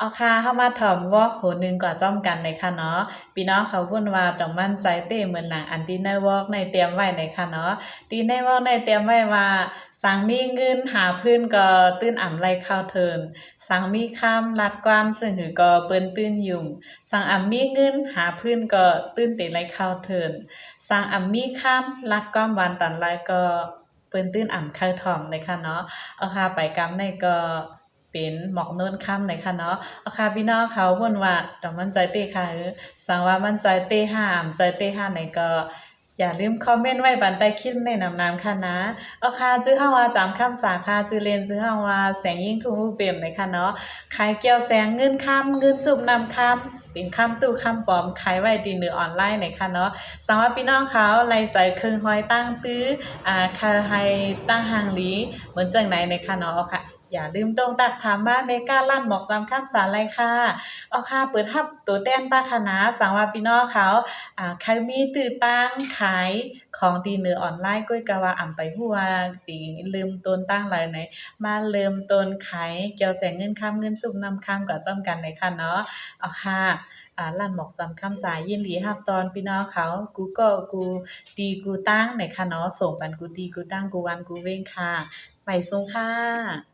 เอาค่ะเข้ามาถ่อมวอกโหนึงกว่าจ้อมกันในค่ะเนาะพี่น้องเขาพูดว่าต้องมั่นใจเต้เหมือนหนังอันที่ในวอกในเตรียมไว้ในค่ะเนาะที่ในวอกในเตรียมไว้ว่าสังมีเงินหาพื้นก็ตื้นอ่ำไรข้าวเทินสังมีคำลัดความจึงหือก็เปิ้นตื้นยุ่งสังอ่ำมีเงินหาพื้นก็ตื้นติไรข้าวเทินสังอ่ำมีคำลัดความหวานตันไรก็เปิ้นตื้นอ่ำข้าวทองในค่ะเนาะเอาค่ะไปกำในก็เป็นหมอกโน้นค่ำในค่ะเนาะเอาค่ะพี่น้องเขาพูดว่าต้องมั่นใจเต้ค่ะสังว่ามั่นใจเต้ห้ามใจเต้ห้าในก็อย่าลืมคอมเมนต์ไว้บันใต้คลิปในน้ำค่ะนะเอาค่ะชื่อเฮาว่าจำคำสาค่ะชื่อเล่นชื่อเฮาว่าแสงยิ่งทุ่งเปี่ยมเลยค่ะเนาะขายเกี่ยวแสงเงินคำเงินจุ่มนำคำเป็นคำตู้คำปลอมขายไว้ดีเนือออนไลน์ในค่ะเนาะสำหรับพี่น้องเขาไล่ใส่เครื่องห้อยตั้งตื้อค่ะให้ตั้งหางหลีเหมือนจังไหนในค่ะเนาะเอาค่ะอย่าลืมตรงตักถามบ้านในการลั่นบอกจำคำสารเลยค่ะเอาค่ะเปิดทับตัวแต้นป้าคณะสังว่าพี่น้องเขาใครมีตื่นตั้งขายของดีเนือออนไลน์ก้อยกะว่าอ่ำไปหัวตีลืมต้นตั้งเลยไหนมาเริ่มต้นขายเกี่ยวแสงเงินคำเงินซุ่มนำคำกับจำกันในค่ะเนาะเอาค่ะลั่นบอกจำคำสายยินดีรับตอนพี่น้องเขากูก็กูดีกูตั้งในค่ะเนาะส่งปันกูดีกูตั้งกูวันกูเว้งค่ะไปส่งค่ะ